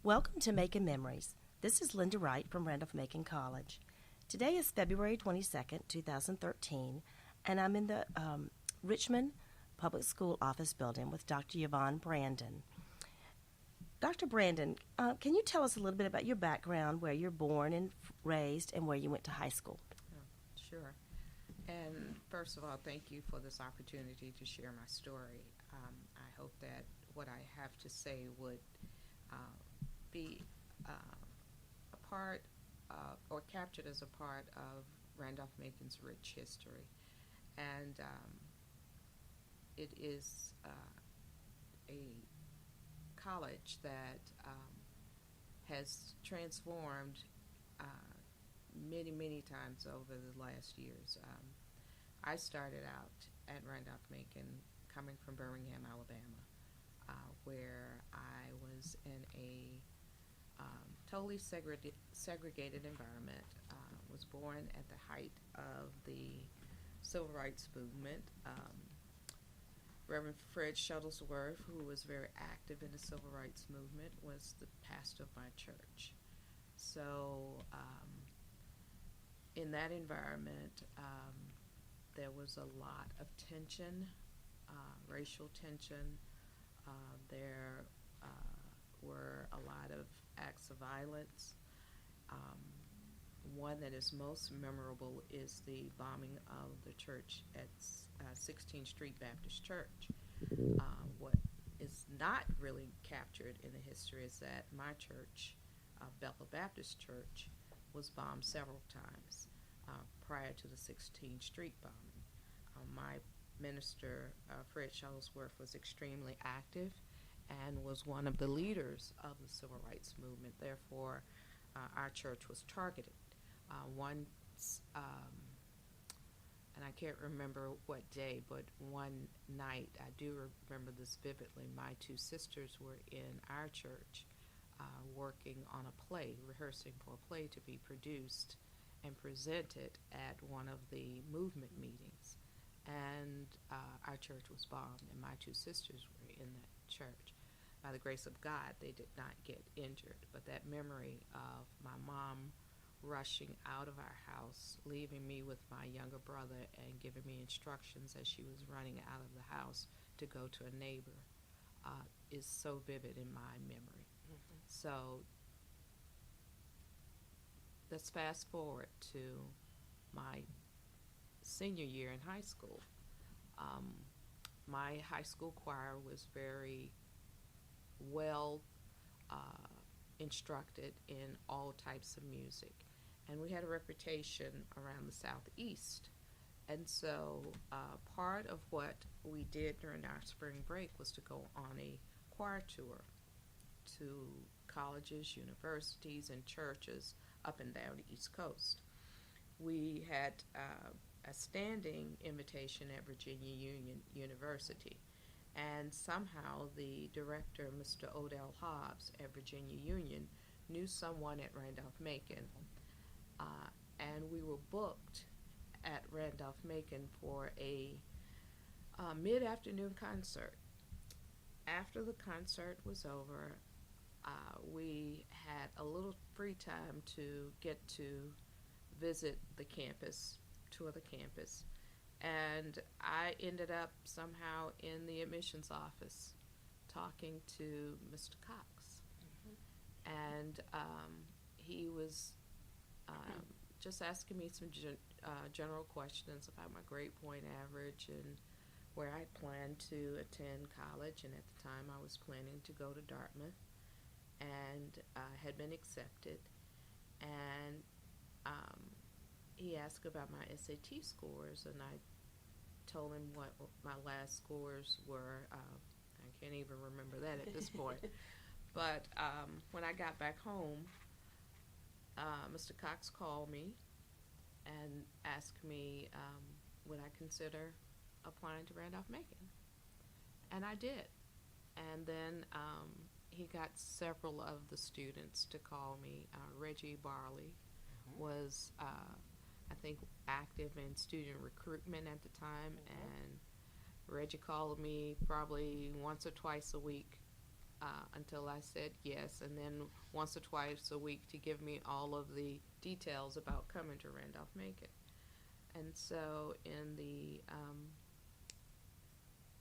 Welcome to Macon Memories. This is Lynda Wright from Randolph-Macon College. Today is February 22nd, 2013, and I'm in the Richmond Public School Office Building with Dr. Yvonne Brandon. Dr. Brandon, can you tell us a little bit about your background, where you're born and raised, and where you went to high school? Sure. And first of all, thank you for this opportunity to share my story. I hope that what I have to say would be a part or captured as a part of Randolph-Macon's rich history. And it is a college that has transformed many, many times over the last years. I started out at Randolph-Macon coming from Birmingham, Alabama, where I was in a totally segregated environment. Was born at the height of the Civil Rights Movement. Reverend Fred Shuttlesworth, who was very active in the Civil Rights Movement, was the pastor of my church. So in that environment, there was a lot of tension, racial tension. There were a lot of acts of violence. One that is most memorable is the bombing of the church at 16th Street Baptist Church. What is not really captured in the history is that my church, Bethel Baptist Church, was bombed several times prior to the 16th Street bombing. My minister, Fred Shuttlesworth, was extremely active and was one of the leaders of the Civil Rights Movement. Therefore, our church was targeted. Once, and I can't remember what day, but one night, I do remember this vividly, my two sisters were in our church working on a play, rehearsing for a play to be produced and presented at one of the movement meetings. And our church was bombed, and my two sisters were in that church. By the grace of God, they did not get injured, but that memory of my mom rushing out of our house, leaving me with my younger brother and giving me instructions as she was running out of the house to go to a neighbor is so vivid in my memory. Mm-hmm. So let's fast forward to my senior year in high school. My high school choir was very well instructed in all types of music. And we had a reputation around the Southeast. And so part of what we did during our spring break was to go on a choir tour to colleges, universities, and churches up and down the East Coast. We had a standing invitation at Virginia Union University. And somehow the director, Mr. Odell Hobbs at Virginia Union, knew someone at Randolph-Macon. And we were booked at Randolph-Macon for a mid-afternoon concert. After the concert was over, we had a little free time to get to visit the campus, tour the campus. And I ended up somehow in the admissions office talking to Mr. Cox. Mm-hmm. And he was just asking me some general questions about my grade point average and where I planned to attend college. And at the time, I was planning to go to Dartmouth and had been accepted. And he asked about my SAT scores, and I told him what my last scores were. I can't even remember that at this point. But when I got back home, Mr. Cox called me and asked me would I consider applying to Randolph-Macon. And I did. And then he got several of the students to call me. Reggie Barley was, I think, active in student recruitment at the time, and Reggie called me probably once or twice a week until I said yes, and then once or twice a week to give me all of the details about coming to Randolph-Macon. And so in the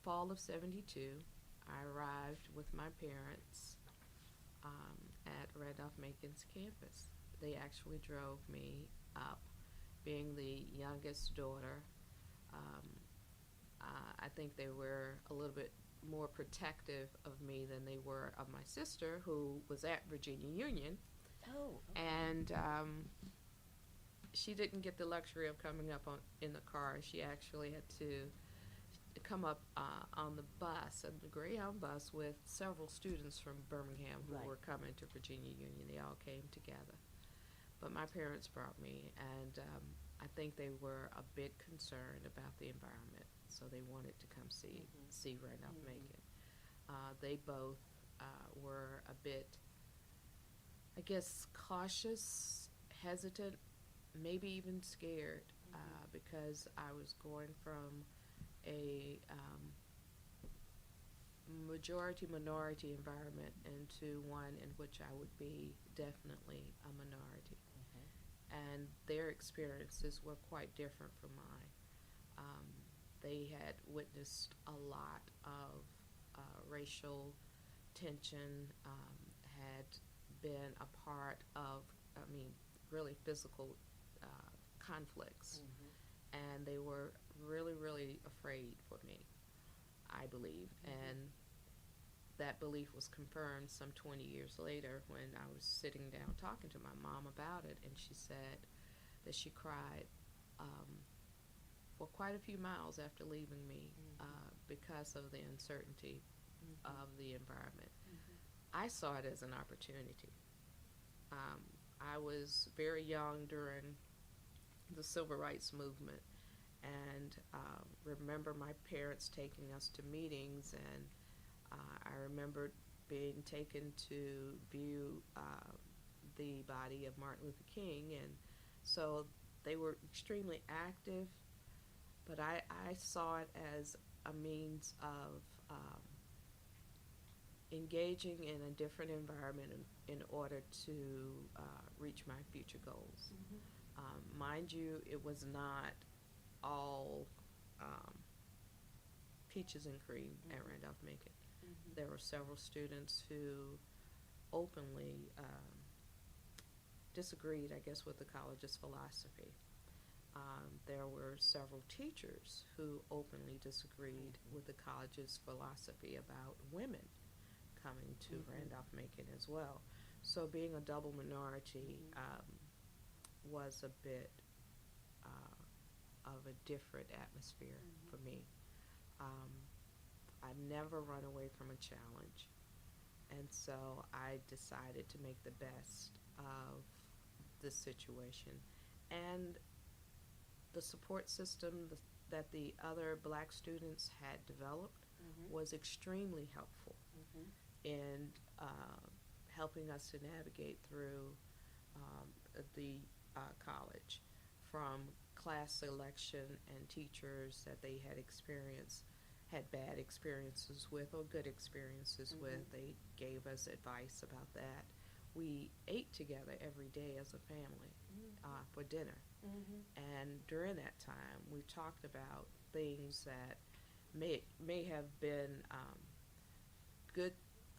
fall of '72, I arrived with my parents at Randolph-Macon's campus. They actually drove me up. Being the youngest daughter, I think they were a little bit more protective of me than they were of my sister, who was at Virginia Union. Oh. Okay. And she didn't get the luxury of coming up in the car. She actually had to come up on the bus, the Greyhound bus, with several students from Birmingham who Right. were coming to Virginia Union. They all came together. But my parents brought me, and I think they were a bit concerned about the environment, so they wanted to come see Randolph-Macon. They both were a bit, I guess, cautious, hesitant, maybe even scared, because I was going from a majority-minority environment into one in which I would be definitely a minority. And their experiences were quite different from mine. They had witnessed a lot of racial tension, had been a part of, really physical conflicts. And they were really, really afraid for me, I believe. And that belief was confirmed some 20 years later when I was sitting down talking to my mom about it, and she said that she cried for quite a few miles after leaving me because of the uncertainty of the environment. I saw it as an opportunity. I was very young during the civil rights movement, and remember my parents taking us to meetings, and I remember being taken to view the body of Martin Luther King, and so they were extremely active, but I saw it as a means of engaging in a different environment in order to reach my future goals. Mind you, it was not all peaches and cream at Randolph-Macon. There were several students who openly disagreed, I guess, with the college's philosophy. There were several teachers who openly disagreed with the college's philosophy about women coming to Randolph-Macon as well. So being a double minority was a bit of a different atmosphere for me. I never run away from a challenge, and so I decided to make the best of this situation. And the support system that the other black students had developed was extremely helpful in helping us to navigate through the college, from class selection and teachers that they had bad experiences with or good experiences with. They gave us advice about that. We ate together every day as a family for dinner. And during that time, we talked about things that may have been good,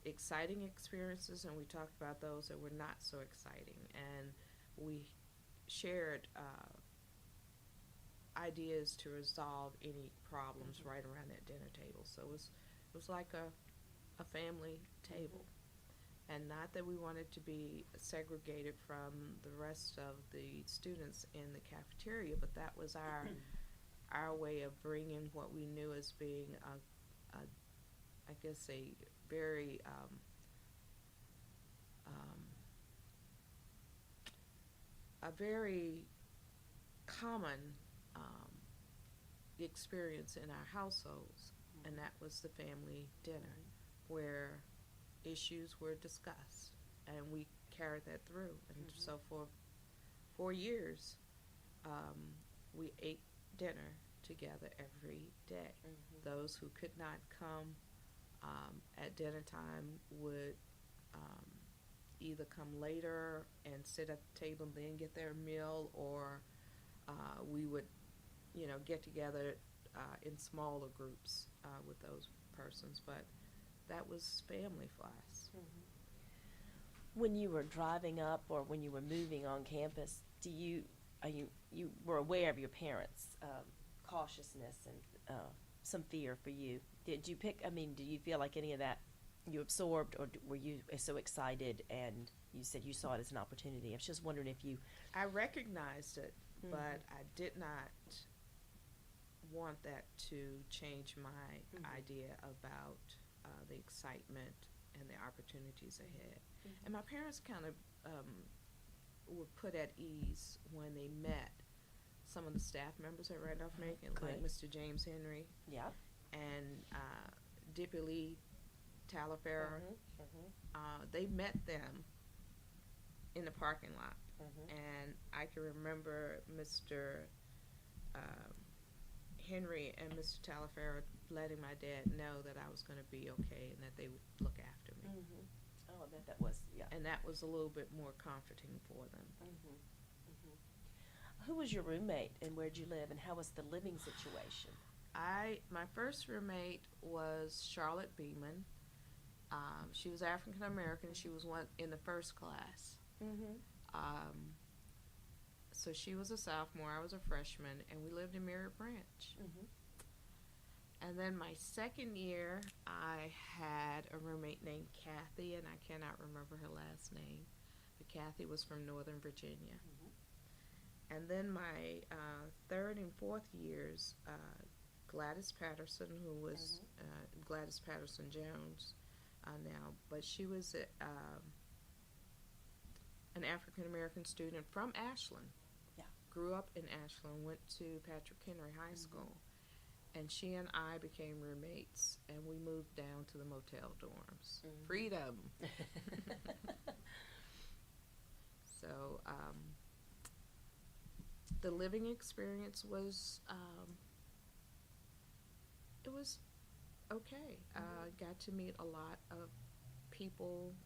exciting experiences, and we talked about those that were not so exciting. And we shared ideas to resolve any problems right around that dinner table. So it was like a family table. And not that we wanted to be segregated from the rest of the students in the cafeteria, but that was our way of bringing what we knew as being I guess a very common experience in our households, and that was the family dinner, where issues were discussed, and we carried that through. And so for 4 years, we ate dinner together every day. Those who could not come at dinner time would either come later and sit at the table and then get their meal, or we would, get together in smaller groups with those persons. But that was family for us. When you were driving up or when you were moving on campus, you were aware of your parents' cautiousness and some fear for you. Did you feel like any of that you absorbed, or were you so excited and you said you saw it as an opportunity? I was just wondering if you... I recognized it, but I did not want that to change my idea about the excitement and the opportunities ahead. And my parents kind of were put at ease when they met some of the staff members at Randolph Macon, like Mr. James Henry, and Dippy Lee Talaferro. They met them in the parking lot, and I can remember Mr. Henry and Mr. Talaferro letting my dad know that I was going to be okay and that they would look after me. Oh, I bet that was, And that was a little bit more comforting for them. Who was your roommate and where'd you live, and how was the living situation? My first roommate was Charlotte Beeman. She was African American. She was one in the first class. So she was a sophomore. I was a freshman, and we lived in Merritt Branch. And then my second year, I had a roommate named Kathy, and I cannot remember her last name, but Kathy was from Northern Virginia. And then my third and fourth years, Gladys Patterson, who was Gladys Patterson Jones now, but she was an African American student from Ashland. Grew up in Ashland, went to Patrick Henry High School, and she and I became roommates, and we moved down to the motel dorms. Freedom. So the living experience was it was okay. Got to meet a lot of people,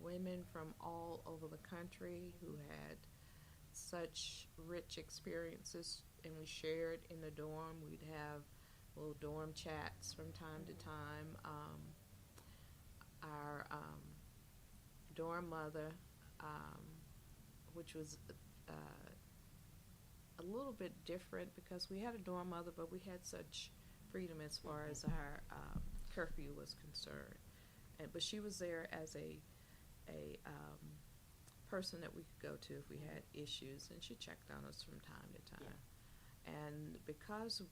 women from all over the country who had such rich experiences, and we shared in the dorm. We'd have little dorm chats from time to time. Our dorm mother, which was a little bit different because we had a dorm mother, but we had such freedom as far as our curfew was concerned. But she was there as a person that we could go to if we had issues, and she checked on us from time to time. And because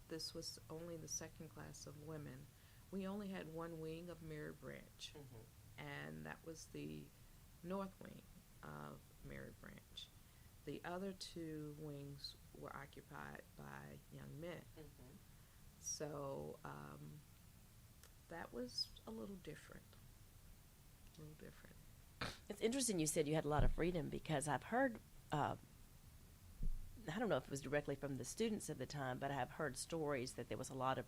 this was only the second class of women, we only had one wing of Merritt Branch, and that was the north wing of Merritt Branch. The other two wings were occupied by young men. So that was a little different. It's interesting you said you had a lot of freedom, because I've heard, I don't know if it was directly from the students at the time, but I have heard stories that there was a lot of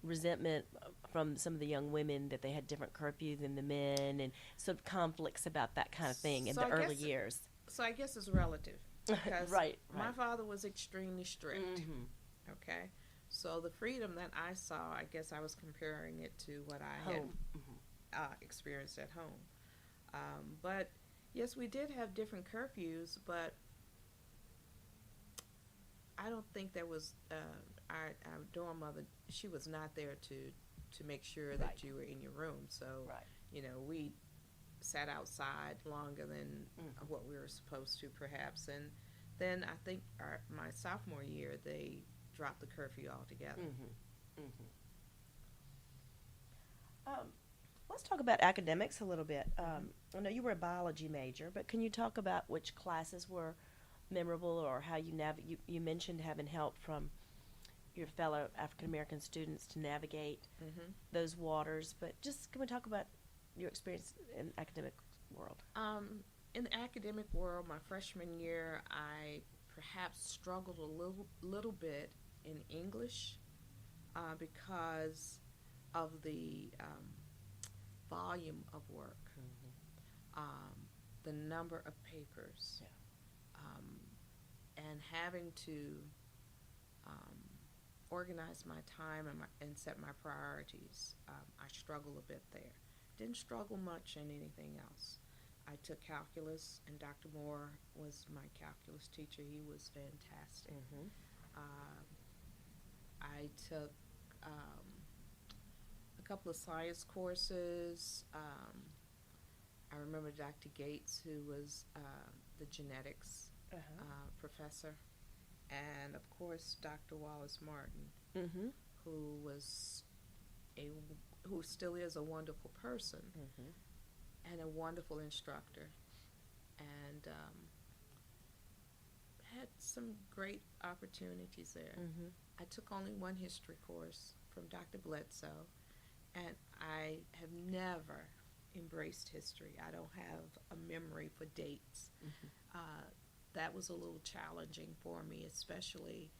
resentment from some of the young women, that they had different curfew than the men, and sort of conflicts about that kind of thing in the early years. So I guess it's relative. Because my father was extremely strict. Okay? So the freedom that I saw, I guess I was comparing it to what I had experienced at home. But yes, we did have different curfews, but I don't think there was our dorm mother. She was not there to make sure that you were in your room. So we sat outside longer than what we were supposed to, perhaps. And then I think my sophomore year, they dropped the curfew altogether. Let's talk about academics a little bit. I know you were a biology major, but can you talk about which classes were memorable, or how you mentioned having help from your fellow African American students to navigate those waters, but just can we talk about your experience in the academic world? In the academic world, my freshman year, I perhaps struggled a little bit in English. because of the volume of work, the number of papers, and having to organize my time and set my priorities. I struggle a bit there. Didn't struggle much in anything else. I took calculus, and Dr. Moore was my calculus teacher. He was fantastic. I took a couple of science courses. I remember Dr. Gates, who was the genetics professor, and of course Dr. Wallace Martin, who still is a wonderful person and a wonderful instructor, and had some great opportunities there. I took only one history course from Dr. Bledsoe, and I have never embraced history. I don't have a memory for dates. That was a little challenging for me, especially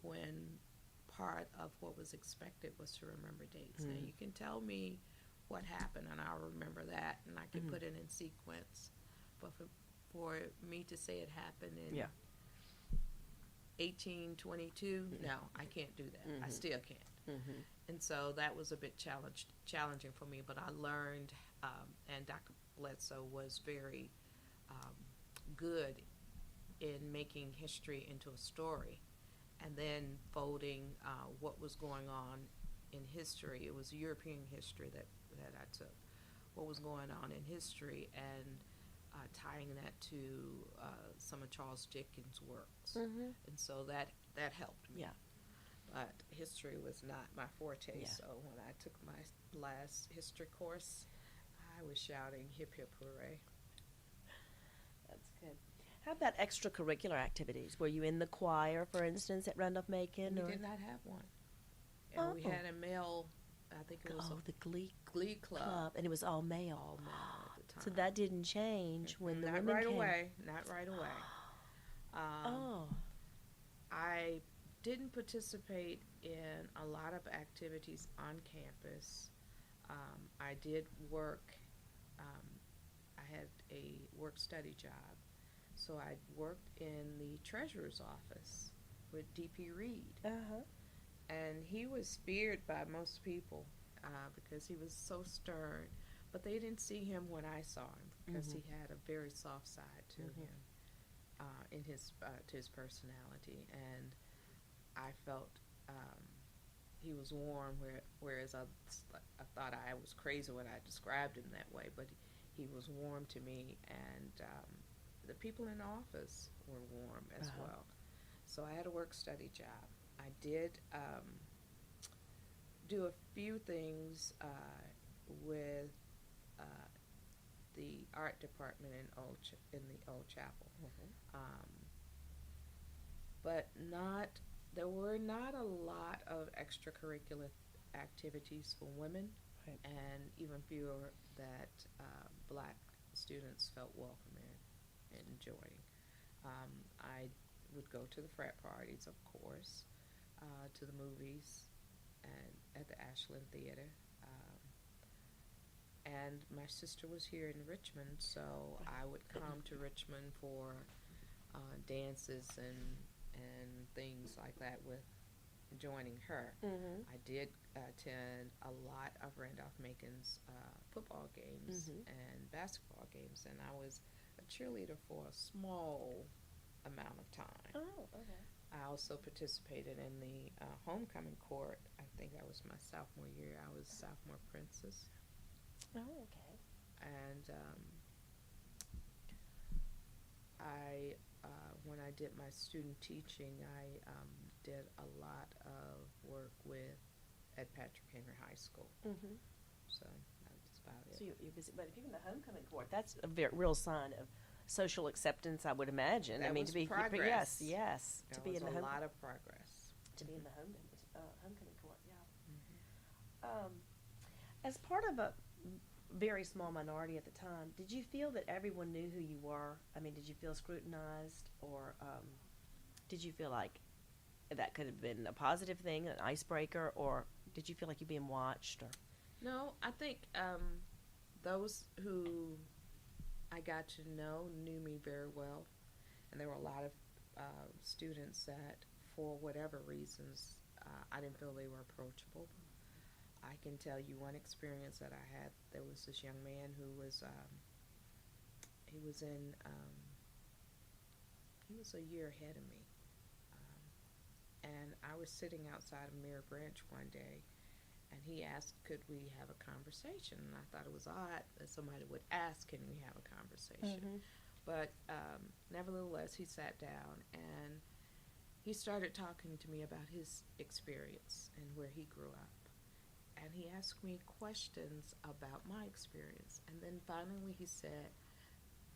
when part of what was expected was to remember dates. Now, you can tell me what happened, and I'll remember that, and I can put it in sequence. But for me to say it happened in 1822, no, I can't do that. I still can't. And so that was a bit challenging for me, but I learned, and Dr. Bledsoe was very good in making history into a story, and then folding what was going on in history. It was European history that I took, what was going on in history, and tying that to some of Charles Dickens' works. And so that helped me. But history was not my forte, so when I took my last history course, I was shouting, hip, hip, hooray. That's good. How about extracurricular activities? Were you in the choir, for instance, at Randolph-Macon? We did not have one. And we had a male, I think it was the Glee Club. And it was all male. All male at the time. So that didn't change when the not women right came. Not right away. I didn't participate in a lot of activities on campus. I did work. I had a work-study job. So I worked in the treasurer's office with D.P. Reed. And he was feared by most people because he was so stern. But they didn't see him when I saw him because he had a very soft side to him in his to his personality. And I felt he was warm, whereas I thought I was crazy when I described him that way. But he was warm to me, and the people in the office were warm as well. So I had a work-study job. I did do a few things with the art department in the Old Chapel, but there were not a lot of extracurricular activities for women, and even fewer that black students felt welcome in and enjoying. I would go to the frat parties, of course, to the movies, and at the Ashland Theater. And my sister was here in Richmond, so I would come to Richmond for dances and things like that with joining her. I did attend a lot of Randolph-Macon's football games and basketball games, and I was a cheerleader for a small amount of time. I also participated in the homecoming court. I think that was my sophomore year. I was sophomore princess. And when I did my student teaching, I did a lot of work at Patrick Henry High School. So that's about it. So you're busy, but if you're in the homecoming court, that's a real sign of social acceptance, I would imagine. That was to be progress. yes, That to be was in the a lot of progress. To be in the homecoming court, as part of a very small minority at the time, did you feel that everyone knew who you were? I mean, did you feel scrutinized, or did you feel like that could have been a positive thing, an icebreaker, or did you feel like you're being watched? Or No, I think those who I got to know knew me very well, and there were a lot of students that, for whatever reasons, I didn't feel they were approachable. I can tell you one experience that I had. There was this young man who was he was in he was a year ahead of me, and I was sitting outside of Mirror Branch one day, and he asked, could we have a conversation? And I thought it was odd that somebody would ask, can we have a conversation? But nevertheless, he sat down and he started talking to me about his experience and where he grew up. And he asked me questions about my experience. And then finally he said,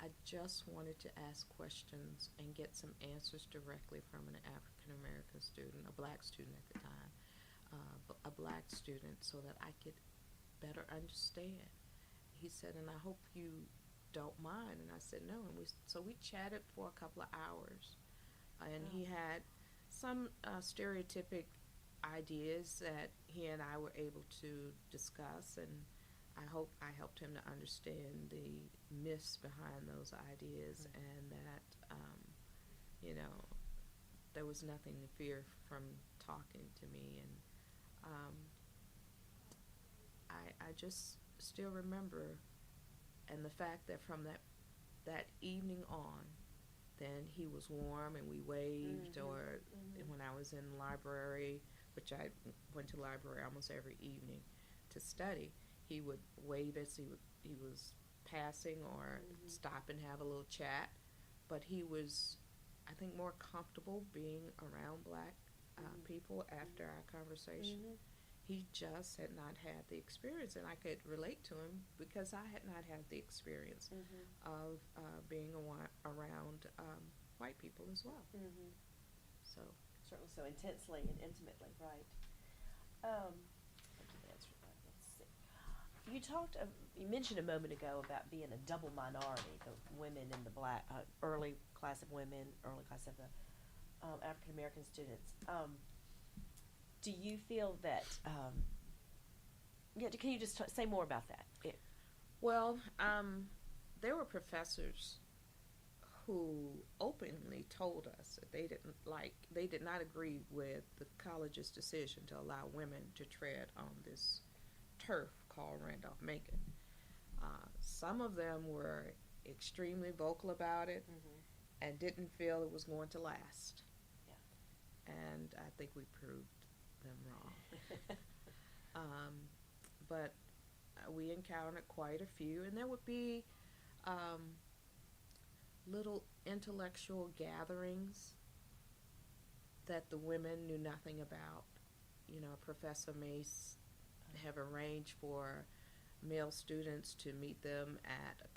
I just wanted to ask questions and get some answers directly from an African American student, a black student at the time, a black student, so that I could better understand. He said, and I hope you don't mind. And I said, no. And we chatted for a couple of hours. And he had some stereotypic ideas that he and I were able to discuss, and I hope I helped him to understand the myths behind those ideas, and that there was nothing to fear from talking to me. And I just still remember, and the fact that from that evening on, then he was warm and we waved, or when I was in the library, which I went to the library almost every evening to study, he would wave as he was passing, or stop and have a little chat. But he was, I think, more comfortable being around black people after our conversation. He just had not had the experience, and I could relate to him because I had not had the experience of being around white people as well. So certainly so intensely and intimately, right? I think you've answered that. Let's see. You mentioned a moment ago about being a double minority, the women in the black early class of women, early class of the African American students. Do you feel that? Can you just say more about that? Well, there were professors who openly told us that they did not agree with the college's decision to allow women to tread on this turf called Randolph-Macon. Some of them were extremely vocal about it and didn't feel it was going to last. Yeah. And I think we proved them wrong. But we encountered quite a few, and there would be little intellectual gatherings that the women knew nothing about. Professor may have arranged for male students to meet them at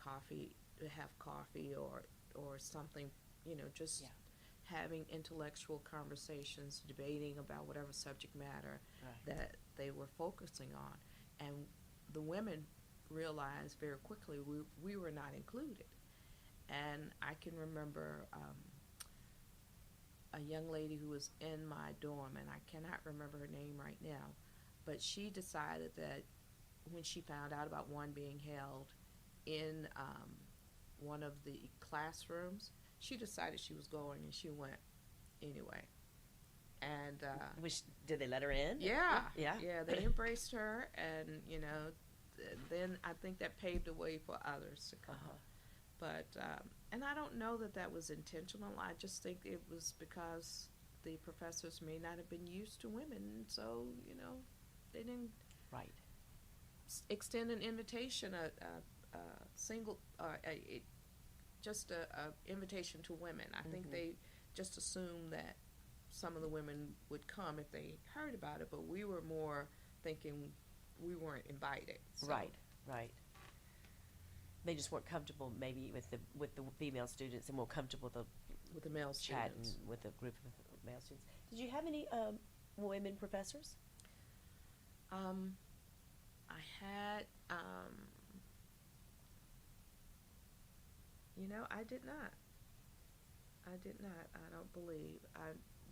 to have coffee or something, just having intellectual conversations, debating about whatever subject matter that they were focusing on. And the women realized very quickly we were not included. And I can remember a young lady who was in my dorm, and I cannot remember her name right now, but she decided that when she found out about one being held in one of the classrooms, she decided she was going, and she went anyway. And did they let her in? Yeah. They embraced her, and then I think that paved the way for others to come. But and I don't know that was intentional. I just think it was because the professors may not have been used to women, so they didn't extend an invitation, a single, just a invitation to women. I think they just assumed that some of the women would come if they heard about it, but we were more thinking we weren't invited. So. Right. They just weren't comfortable maybe with the female students, and more comfortable with the male students. Chatting with a group of male students. Did you have any women professors? I had, I did not. I don't believe.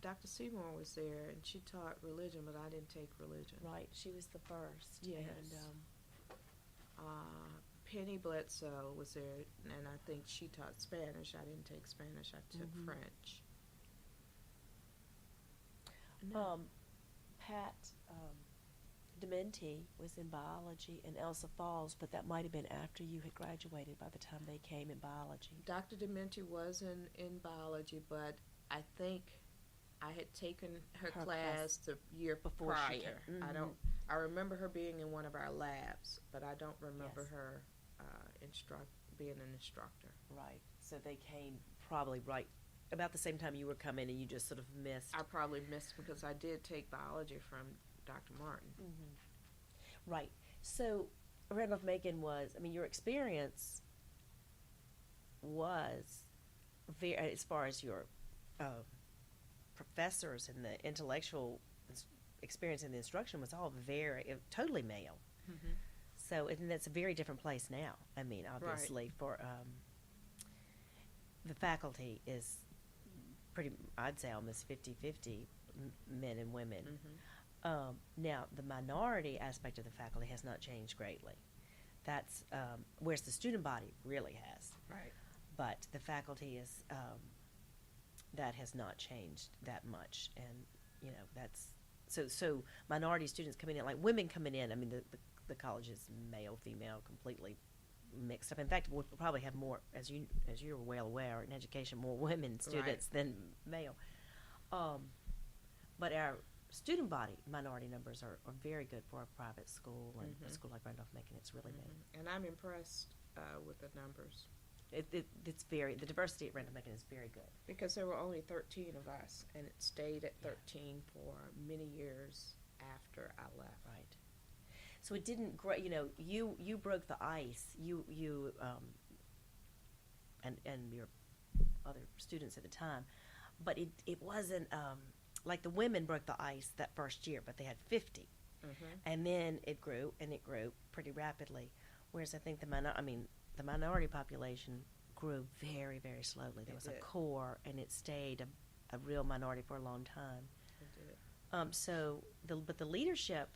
Dr. Seymour was there, and she taught religion, but I didn't take religion. Right. She was the first. Yes. And Penny Bledsoe was there, and I think she taught Spanish. I didn't take Spanish. I took French. No. Pat Dementi was in biology, and Elsa Falls, but that might have been after you had graduated by the time they came in biology. Dr. Dementi was in biology, but I think I had taken her class the year before prior. She came. I remember her being in one of our labs, but I don't remember her being an instructor. Right. So they came probably right about the same time you were coming, and you just sort of missed. I probably missed because I did take biology from Dr. Martin. Right. So Randolph-Macon was, I mean, your experience was very, as far as your professors and the intellectual experience in the instruction was all totally male. So, and that's a very different place now. I mean, obviously, for the faculty is pretty, I'd say almost 50-50 men and women. Now, the minority aspect of the faculty has not changed greatly. That's, whereas the student body really has. Right. But the faculty is, that has not changed that much. And, you know, that's, so minority students coming in, like women coming in, I mean, the college is male, female, completely mixed up. In fact, we'll probably have more, as you're well aware, in education, more women students than male. But our student body minority numbers are very good for a private school, and a school like Randolph-Macon. It's really big. And I'm impressed with the numbers. It's very, the diversity at Randolph-Macon is very good. Because there were only 13 of us, and it stayed at 13 for many years after I left. Right. So it didn't grow, you know, you broke the ice, you and your other students at the time, but it wasn't, like the women broke the ice that first year, but they had 50. And then it grew, and it grew pretty rapidly, whereas I think the minority population grew very, very slowly. There was a core, and it stayed a real minority for a long time. It did. But the leadership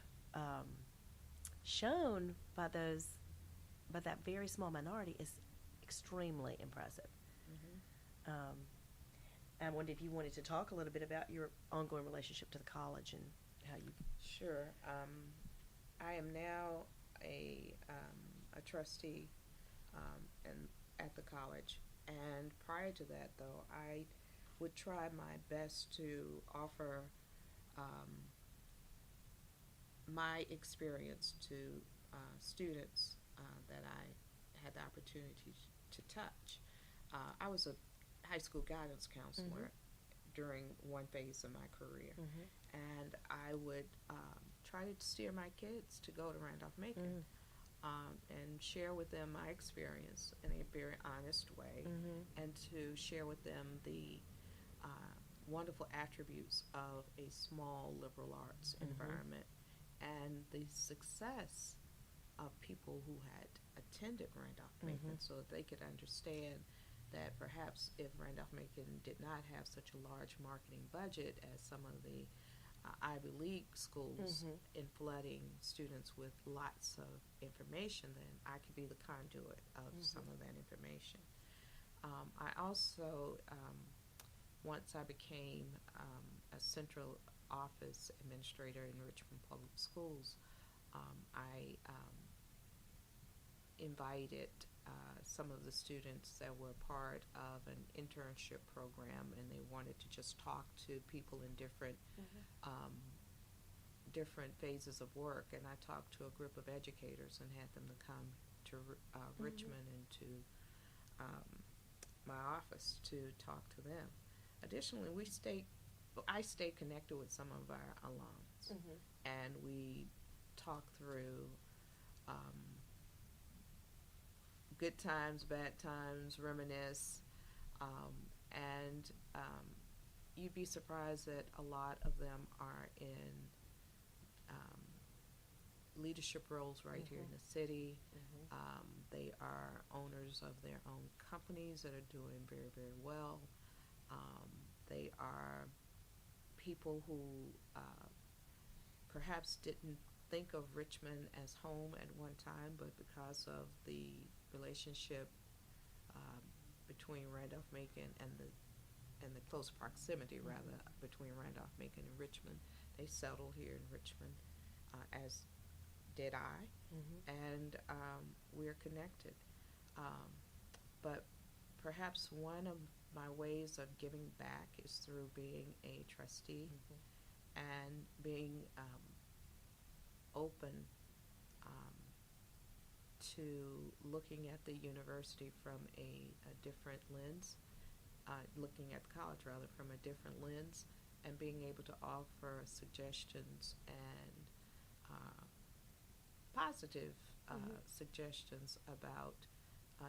shown by that very small minority is extremely impressive. I wondered if you wanted to talk a little bit about your ongoing relationship to the college and how you. Sure. I am now a trustee at the college, and prior to that, though, I would try my best to offer my experience to students that I had the opportunity to touch. I was a high school guidance counselor during one phase of my career, and I would try to steer my kids to go to Randolph-Macon and share with them my experience in a very honest way, and to share with them the wonderful attributes of a small liberal arts environment and the success of people who had attended Randolph-Macon, so that they could understand that perhaps if Randolph-Macon did not have such a large marketing budget as some of the Ivy League schools in flooding students with lots of information, then I could be the conduit of some of that information. I also, once I became a central office administrator in Richmond Public Schools, I invited some of the students that were part of an internship program, and they wanted to just talk to people in different different phases of work, and I talked to a group of educators and had them to come to Richmond and to my office to talk to them. Additionally, I stay connected with some of our alums, and we talk through good times, bad times, reminisce, and you'd be surprised that a lot of them are in leadership roles right here in the city. They are owners of their own companies that are doing very, very well. They are people who perhaps didn't think of Richmond as home at one time, but because of the relationship between Randolph-Macon and the close proximity, rather, between Randolph-Macon and Richmond, they settled here in Richmond, as did I, and we're connected. But perhaps one of my ways of giving back is through being a trustee and being open to looking at the university from a different lens, looking at the college rather from a different lens, and being able to offer suggestions and positive suggestions about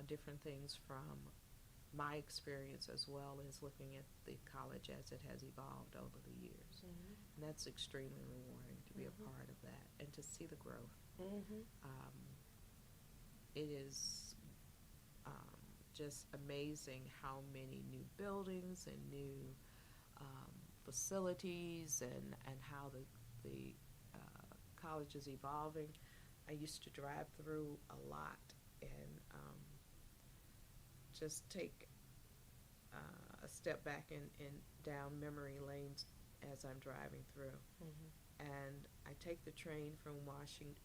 different things from my experience, as well as looking at the college as it has evolved over the years. And that's extremely rewarding to be a part of that and to see the growth. It is just amazing how many new buildings and new facilities and how the college is evolving. I used to drive through a lot and just take a step back and down memory lanes as I'm driving through. And I take the train from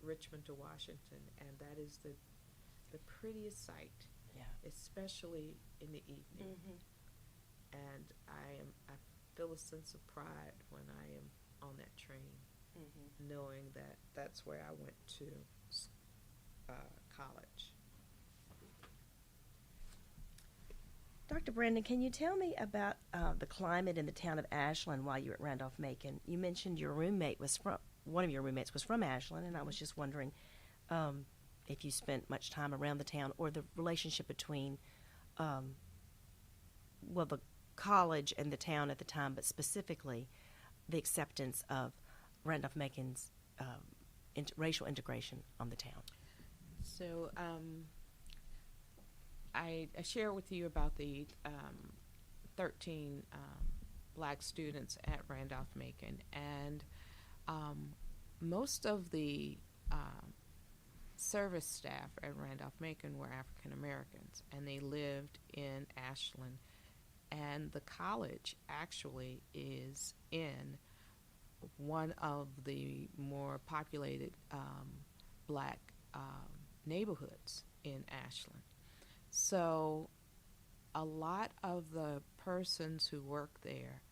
Richmond to Washington, and that is the prettiest sight, especially in the evening. And I feel a sense of pride when I am on that train, knowing that that's where I went to college. Dr. Brandon, can you tell me about the climate in the town of Ashland while you were at Randolph-Macon? You mentioned one of your roommates was from Ashland, and I was just wondering if you spent much time around the town, or the relationship between, the college and the town at the time, but specifically the acceptance of Randolph-Macon's racial integration on the town. So I share with you about the 13 black students at Randolph-Macon, and most of the service staff at Randolph-Macon were African Americans, and they lived in Ashland. And the college actually is in one of the more populated black neighborhoods in Ashland. So a lot of the persons who work there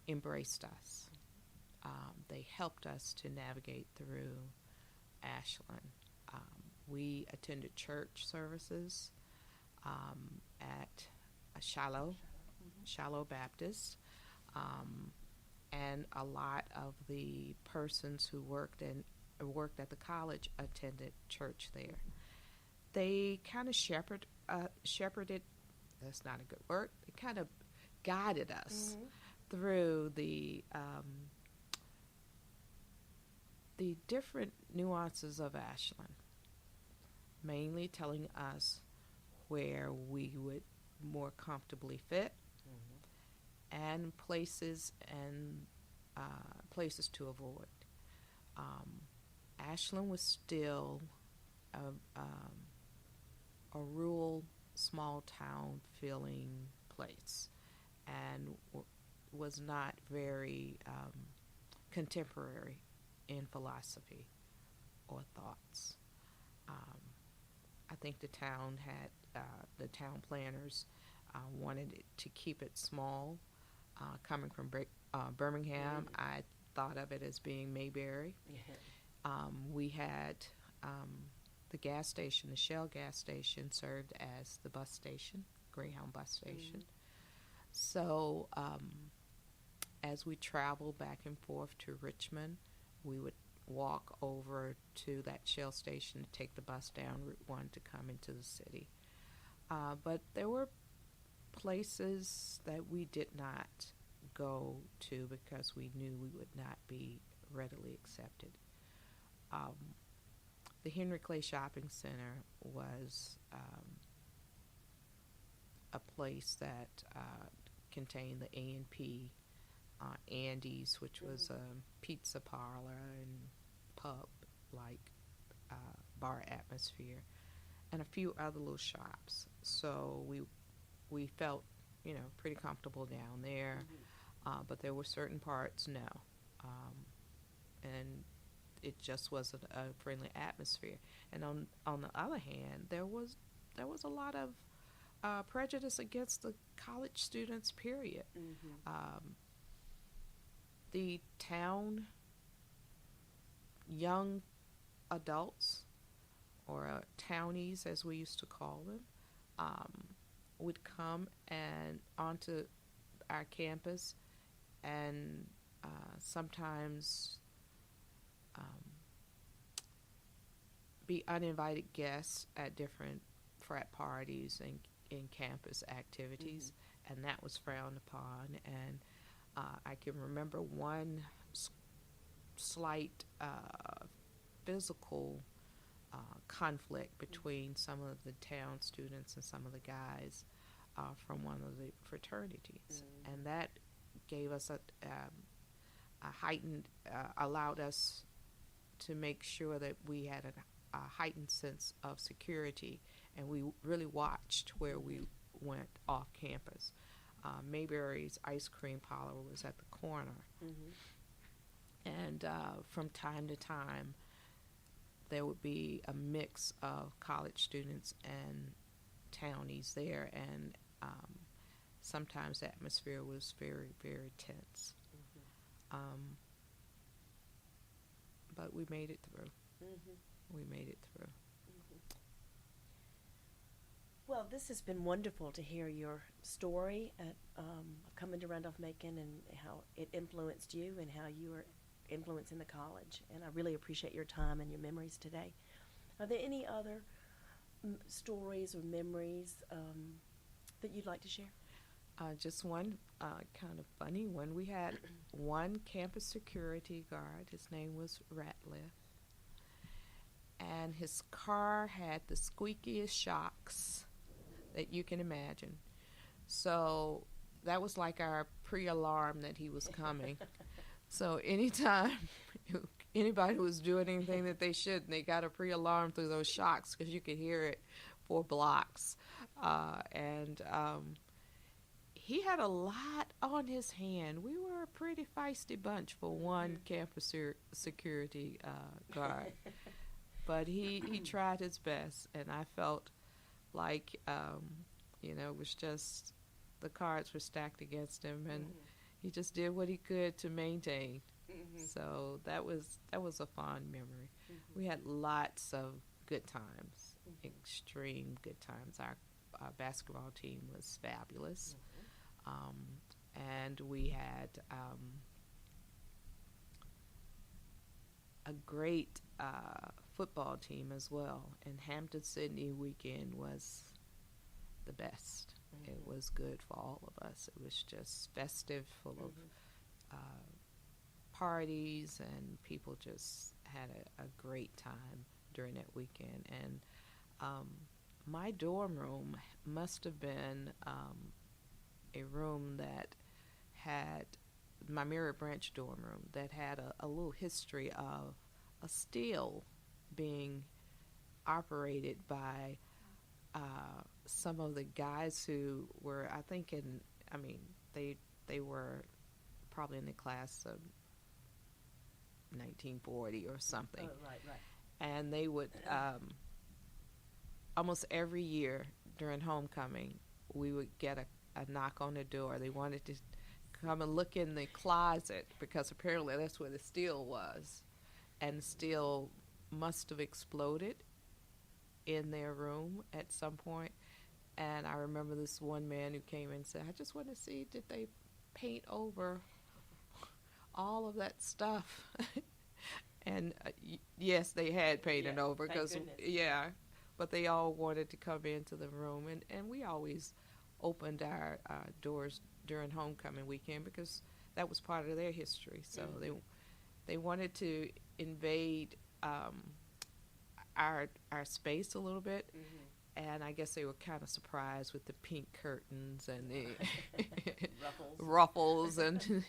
embraced us. They helped us to navigate through Ashland. We attended church services at Shiloh Baptist, and a lot of the persons who worked at the college attended church there. They kind of shepherded, that's not a good word, they kind of guided us through the different nuances of Ashland, mainly telling us where we would more comfortably fit, and places to avoid. Ashland was still a rural, small town feeling place, and was not very contemporary in philosophy or thoughts. I think the town planners wanted it to keep it small. Coming from Birmingham, I thought of it as being Mayberry. We had the gas station, the Shell gas station, served as the bus station, Greyhound bus station. So as we traveled back and forth to Richmond, we would walk over to that Shell station to take the bus down Route 1 to come into the city. But there were places that we did not go to because we knew we would not be readily accepted. The Henry Clay Shopping Center was a place that contained the A&P Andy's, which was a pizza parlor and pub like bar atmosphere, and a few other little shops. So we felt, pretty comfortable down there. But there were certain parts, no. And it just wasn't a friendly atmosphere. And on the other hand, there was a lot of prejudice against the college students, period. The town young adults, or townies as we used to call them, would come and onto our campus, and sometimes be uninvited guests at different frat parties and in campus activities, and that was frowned upon. And I can remember one slight physical conflict between some of the town students and some of the guys from one of the fraternities, and that gave us a heightened, allowed us to make sure that we had a heightened sense of security, and we really watched where we went off campus. Mayberry's ice cream parlor was at the corner, and from time to time there would be a mix of college students and townies there, and sometimes the atmosphere was very, very tense. But we made it through. We made it through. Well, this has been wonderful to hear your story at coming to Randolph-Macon, and how it influenced you and how you are influencing the college. And I really appreciate your time and your memories today. Are there any other stories or memories that you'd like to share? Just one kind of funny one. We had one campus security guard. His name was Ratliff. And his car had the squeakiest shocks that you can imagine. So that was like our pre-alarm that he was coming. So anytime anybody was doing anything that they shouldn't, they got a pre-alarm through those shocks, because you could hear it for blocks. And he had a lot on his hand. We were a pretty feisty bunch for one campus security guard. But he tried his best, and I felt like, it was just the cards were stacked against him, and he just did what he could to maintain. So that was a fond memory. We had lots of good times, extreme good times. Our basketball team was fabulous, and we had a great football team as well. And Hampton-Sydney weekend was the best. It was good for all of us. It was just festive, full of parties, and people just had a great time during that weekend. And my dorm room must have been a room that had, my Mary Branch dorm room, that had a little history of a still being operated by some of the guys who were, I think, they were probably in the class of 1940 or something. Oh, right. And they would, almost every year during homecoming, we would get a knock on the door. They wanted to come and look in the closet, because apparently that's where the steel was. And the steel must have exploded in their room at some point. And I remember this one man who came in and said, I just want to see, did they paint over all of that stuff? And yes, they had painted over, because but they all wanted to come into the room, and we always opened our doors during homecoming weekend, because that was part of their history. So they wanted to invade our space a little bit, and I guess they were kind of surprised with the pink curtains and the ruffles and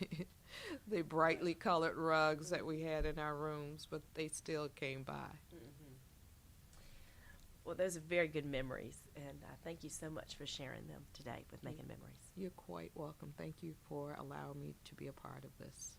the brightly colored rugs that we had in our rooms, but they still came by. Mm-hmm. Well, those are very good memories, and thank you so much for sharing them today with Making Memories. You're quite welcome. Thank you for allowing me to be a part of this.